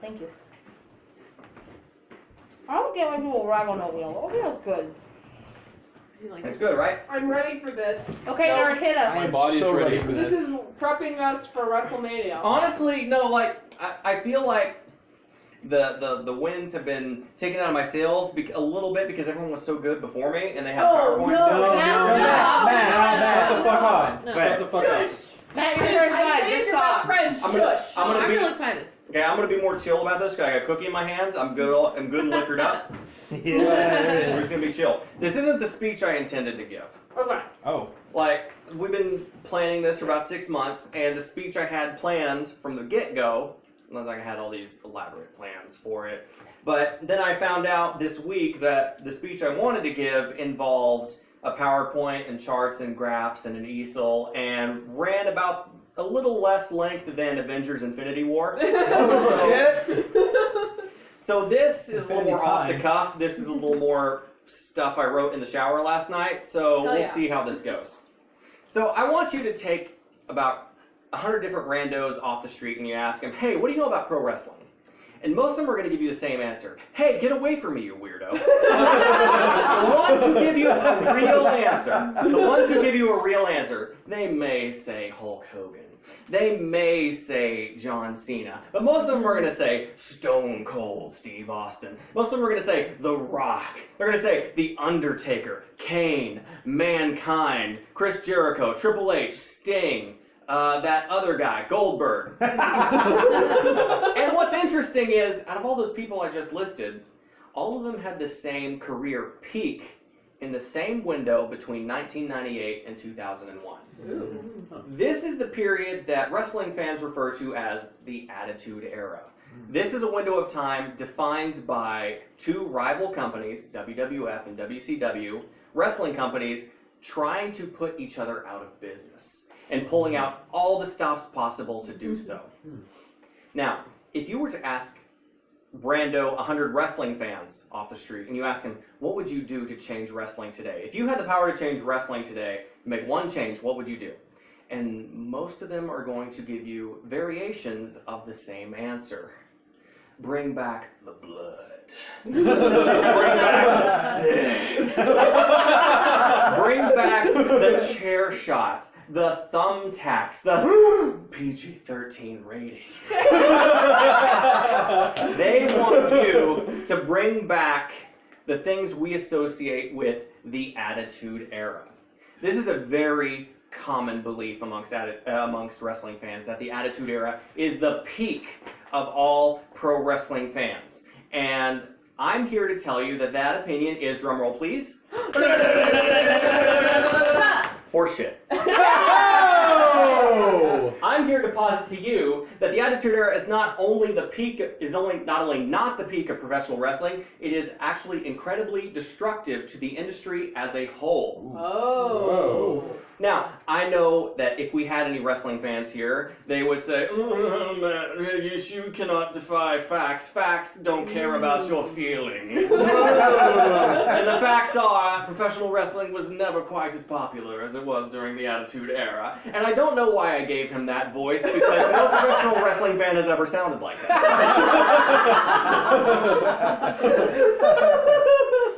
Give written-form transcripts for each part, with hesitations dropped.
Thank you. I don't get my little rag on oatmeal. Oatmeal's good. It's good, right? I'm ready for this. Okay, Eric, hit us. My body's so ready ready for This this. is prepping us for WrestleMania. Honestly, no, like, I feel like the wins have been taken out of my sails a little bit because everyone was so good before me and they have PowerPoints. Matt, shut the fuck up. But Shut the fuck up. Matt, you're very excited. Just stop. I'm gonna I'm be real excited. okay. I'm gonna be more chill about this because I got a cookie in my hand. I'm good and liquored up. Yeah, there it We're is. just gonna be chill. This isn't the speech I intended to give. Okay. Oh. Like, we've been planning this for about 6 months, and the speech I had planned from the get-go, not like I had all these elaborate plans for it, but then I found out this week that the speech I wanted to give involved a PowerPoint and charts and graphs and an easel, and ran about a little less length than Avengers Infinity War. Oh, shit! So this is a little more off the Time. cuff. This is a little more stuff I wrote in the shower last night, so Hell we'll yeah. see how this goes. So I want you to take about 100 different randos off the street and you ask them, hey, what do you know about pro wrestling? And most of them are going to give you the same answer. Hey, get away from me, you weirdo. The ones who give you a real answer, they may say Hulk Hogan. They may say John Cena, but most of them are going to say Stone Cold Steve Austin. Most of them are going to say The Rock. They're going to say The Undertaker, Kane, Mankind, Chris Jericho, Triple H, Sting, that other guy, Goldberg. And what's interesting is, out of all those people I just listed, all of them had the same career peak in the same window between 1998 and 2001. This is the period that wrestling fans refer to as the Attitude Era. This is a window of time defined by two rival companies, WWF and WCW, wrestling companies trying to put each other out of business and pulling out all the stops possible to do so. Now, if you were to ask Brando 100 wrestling fans off the street and you ask them, what would you do to change wrestling today? If you had the power to change wrestling today, make one change, what would you do? And most of them are going to give you variations of the same answer. Bring back the blood. Bring back the sex. Bring back the chair shots, the thumbtacks, the PG-13 rating. They want you to bring back the things we associate with the Attitude Era. This is a very common belief amongst wrestling fans that the Attitude Era is the peak of all pro wrestling fans. And I'm here to tell you that that opinion is, drumroll please, horseshit. I'm here to posit to you that the Attitude Era is not only not the peak of professional wrestling, it is actually incredibly destructive to the industry as a whole. Oh. Now, I know that if we had any wrestling fans here, they would say, you cannot defy facts. Facts don't care about your feelings. And the facts are, professional wrestling was never quite as popular as it was during the Attitude Era. And I don't know why I gave him that voice, because no professional wrestling fan has ever sounded like that.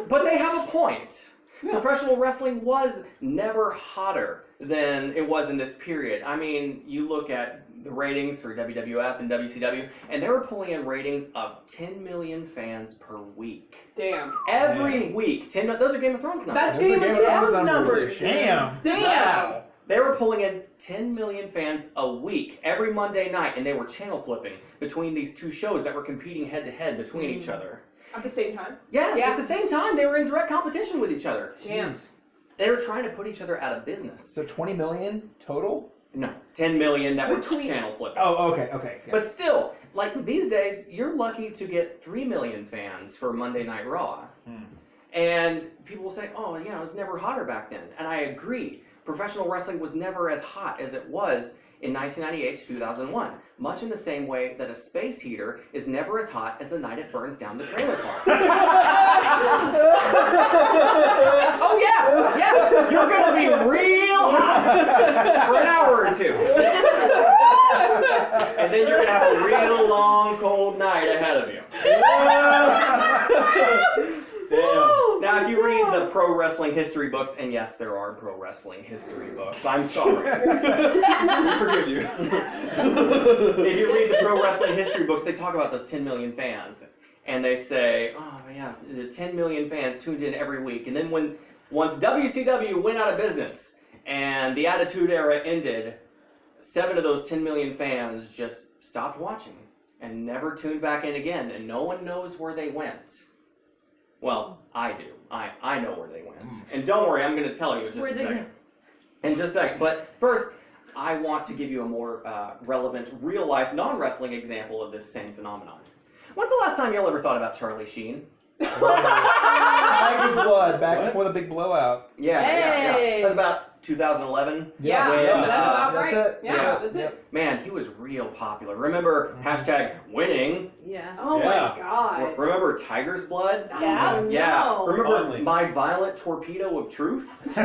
But they have a point. Professional wrestling was never hotter than it was in this period. I mean, you look at the ratings for WWF and WCW, and they were pulling in ratings of 10 million fans per week. Damn. Every week. Those are Game of Thrones numbers. That's Game of Thrones numbers. Damn. Damn. They were pulling in 10 million fans a week, every Monday night, and they were channel flipping between these two shows that were competing head-to-head between each other. At the same time? Yes, Yeah. at the same time, they were in direct competition with each other. Damn. They were trying to put each other out of business. So 20 million total? No, 10 million that were Between- channel flipping. Oh, okay. Yeah. But still, like these days, you're lucky to get 3 million fans for Monday Night Raw. And people will say, oh, you know, it was never hotter back then. And I agree. Professional wrestling was never as hot as it was in 1998 to 2001. Much in the same way that a space heater is never as hot as the night it burns down the trailer park. Oh yeah, you're gonna be real hot for an hour or two. And then you're going to have a real long, cold night ahead of you. Damn. Now, if you read the pro wrestling history books, and yes, there are pro wrestling history books, I'm sorry. We forgive you. If you read the pro wrestling history books, they talk about those 10 million fans. And they say, oh yeah, the 10 million fans tuned in every week. And then once WCW went out of business and the Attitude Era ended, 7 of those 10 million fans just stopped watching and never tuned back in again. And no one knows where they went. Well, I do. I know where they went. And don't worry, I'm going to tell you in just a second. In just a second. But first, I want to give you a more relevant, real-life, non-wrestling example of this same phenomenon. When's the last time y'all ever thought about Charlie Sheen? Tiger's blood back before the big blowout. Yeah. That was about 2011. Yeah, when, that's about right. That's it. Yeah, that's it. Man, he was real popular. Remember hashtag winning? Yeah. Oh Yeah. my god. Remember Tiger's blood? Yeah. Oh, Yeah. no. Remember Finally. My Violent Torpedo of Truth? Yeah,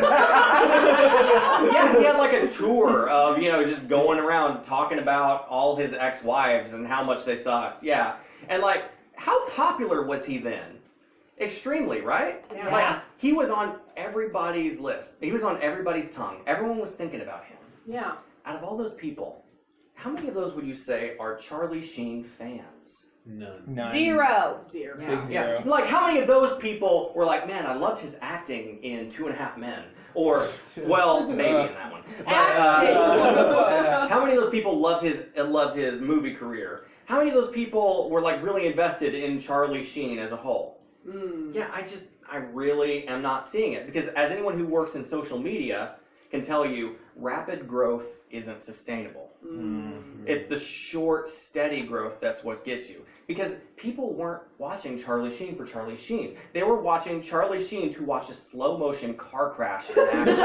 he had like a tour of, just going around talking about all his ex-wives and how much they sucked. Yeah. And like, how popular was he then? Extremely, right? Yeah. Like, he was on everybody's list. He was on everybody's tongue. Everyone was thinking about him. Yeah. Out of all those people, how many of those would you say are Charlie Sheen fans? None. Nine. 0. Zero. Yeah, Big yeah. zero. Like, how many of those people were like, man, I loved his acting in 2.5 Men? Or, well, maybe in that one. But, how many of those people loved his movie career? How many of those people were like really invested in Charlie Sheen as a whole? Yeah, I really am not seeing it. Because as anyone who works in social media can tell you, rapid growth isn't sustainable. It's the short, steady growth that's what gets you. Because people weren't watching Charlie Sheen for Charlie Sheen. They were watching Charlie Sheen to watch a slow-motion car crash in action.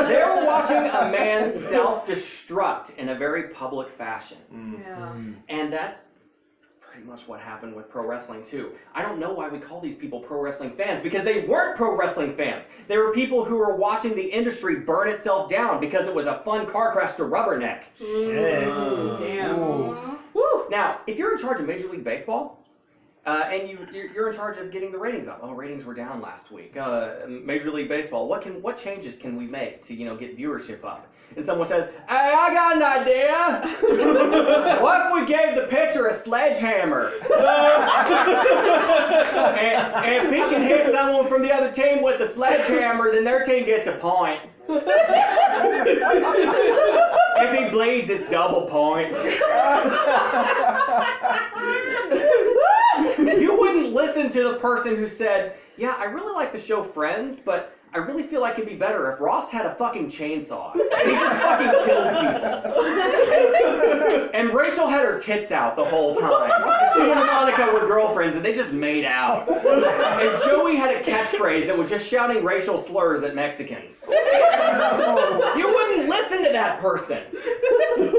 They were watching a man self-destruct in a very public fashion. Yeah. And that's pretty much what happened with pro wrestling too. I don't know why we call these people pro wrestling fans, because they weren't pro wrestling fans. They were people who were watching the industry burn itself down because it was a fun car crash to rubberneck. Shit. Damn. Ooh. Woo. Now, if you're in charge of Major League Baseball, and you're in charge of getting the ratings up. Oh, ratings were down last week. Major League Baseball, what changes can we make to get viewership up? And someone says, hey, I got an idea. What if we gave the pitcher a sledgehammer? and if he can hit someone from the other team with the sledgehammer, then their team gets a point. If he bleeds, it's double points. You wouldn't listen to the person who said, yeah, I really like the show Friends, but I really feel like it'd be better if Ross had a fucking chainsaw. And he just fucking killed people. And Rachel had her tits out the whole time. And she and Monica were girlfriends and they just made out. And Joey had a catchphrase that was just shouting racial slurs at Mexicans. You wouldn't listen to that person.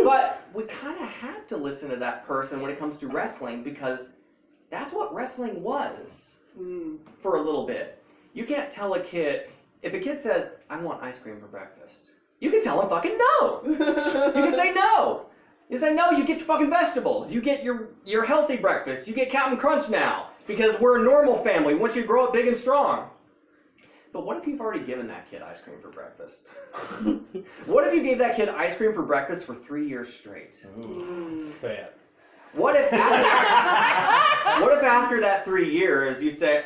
But we kind of have to listen to that person when it comes to wrestling, because that's what wrestling was for a little bit. You can't tell a kid, if a kid says, I want ice cream for breakfast, you can tell him fucking no. You can say no. You say no, you get your fucking vegetables. You get your healthy breakfast. You get Captain Crunch now, because we're a normal family. We want you to grow up big and strong. But what if you've already given that kid ice cream for breakfast? What if you gave that kid ice cream for breakfast for 3 years straight? Ooh, fat. What if after that 3 years you say,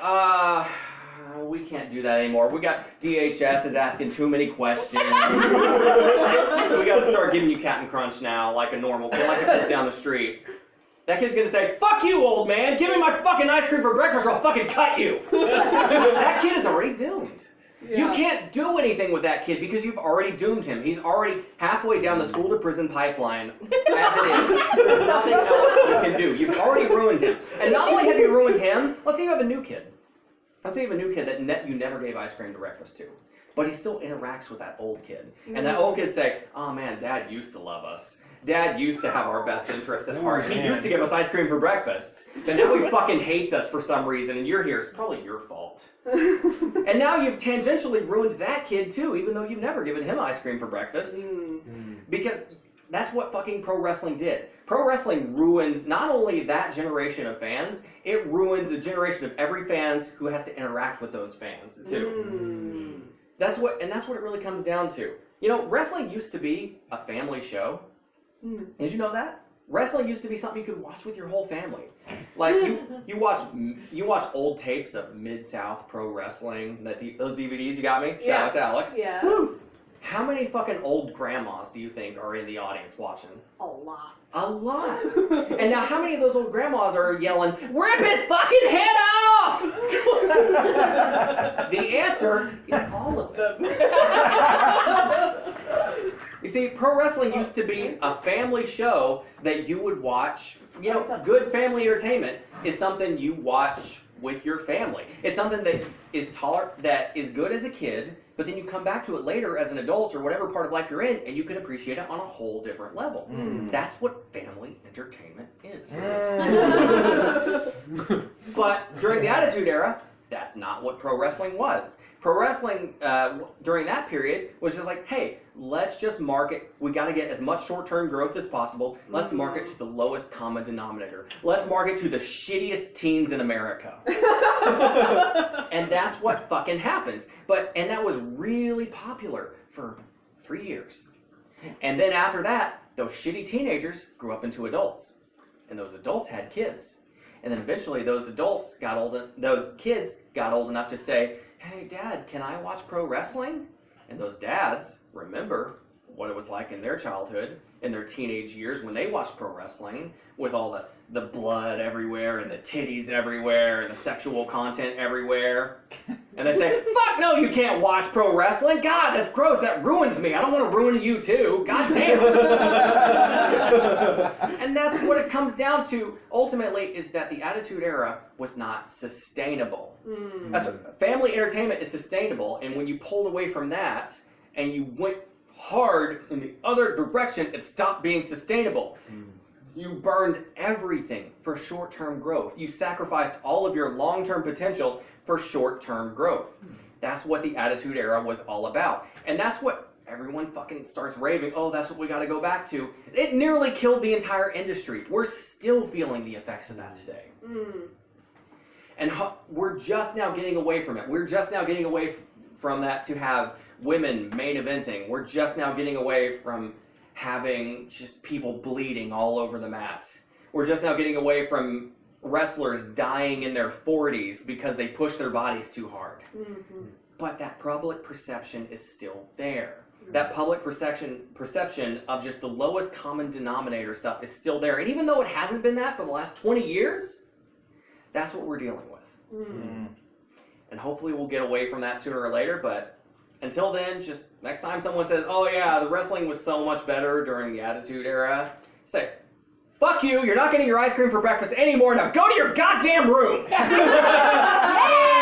we can't do that anymore. We got DHS is asking too many questions. We got to start giving you Captain Crunch now, like a normal kid, like a kid's down the street. That kid's gonna say, fuck you, old man! Give me my fucking ice cream for breakfast or I'll fucking cut you! That kid is already doomed. Yeah. You can't do anything with that kid because you've already doomed him. He's already halfway down the school to prison pipeline as it is. There's nothing else you can do. You've already ruined him. And not only have you ruined him, let's say you have a new kid. Let's say you have a new kid that you never gave ice cream to breakfast to. But he still interacts with that old kid. And that old kid say, oh man, Dad used to love us. Dad used to have our best interests at heart. He used to give us ice cream for breakfast. But now he fucking hates us for some reason, and you're here. It's probably your fault. And now you've tangentially ruined that kid too, even though you've never given him ice cream for breakfast. Because that's what fucking pro wrestling did. Pro wrestling ruined not only that generation of fans, it ruined the generation of every fans who has to interact with those fans too. That's what it really comes down to. You know, wrestling used to be a family show. Did you know that? Wrestling used to be something you could watch with your whole family. Like you watch old tapes of Mid-South Pro Wrestling, those DVDs you got me? Shout out to Alex. Yes. Woo. How many fucking old grandmas do you think are in the audience watching? A lot. A lot. And now how many of those old grandmas are yelling, "Rip his fucking head off!" The answer is all of them. You see, pro wrestling used to be a family show that you would watch. You know, good family entertainment is something you watch with your family. It's something that is good as a kid, but then you come back to it later as an adult or whatever part of life you're in, and you can appreciate it on a whole different level. That's what family entertainment is. But during the Attitude Era, that's not what pro wrestling was. Pro wrestling during that period was just like, hey, let's just market. We got to get as much short-term growth as possible. Let's market to the lowest common denominator. Let's market to the shittiest teens in America. And that's what fucking happens. And that was really popular for 3 years. And then after that, those shitty teenagers grew up into adults. And those adults had kids. And then eventually those kids got old enough to say, "Hey, Dad, can I watch pro wrestling?" And those dads remember what it was like in their childhood, in their teenage years when they watched pro wrestling with all the blood everywhere and the titties everywhere and the sexual content everywhere. And they say, "Fuck no, you can't watch pro wrestling. God, that's gross. That ruins me. I don't want to ruin you too. God damn." And that's what it comes down to ultimately, is that the Attitude Era was not sustainable. That's what, family entertainment is sustainable, and when you pulled away from that and you went hard in the other direction, it stopped being sustainable. You burned everything for short-term growth. You sacrificed all of your long-term potential for short-term growth. That's what the Attitude Era was all about. And that's what everyone fucking starts raving, oh, that's what we got to go back to. It nearly killed the entire industry. We're still feeling the effects of that today. And we're just now getting away from it. We're just now getting away from that to have women main eventing. We're just now getting away from having just people bleeding all over the mat. We're just now getting away from wrestlers dying in their 40s because they push their bodies too hard. But that public perception is still there. That public perception of just the lowest common denominator stuff is still there. And even though it hasn't been that for the last 20 years, that's what we're dealing with. And hopefully we'll get away from that sooner or later, but until then, just next time someone says, oh yeah, the wrestling was so much better during the Attitude Era, say, fuck you, you're not getting your ice cream for breakfast anymore, now go to your goddamn room! Yeah!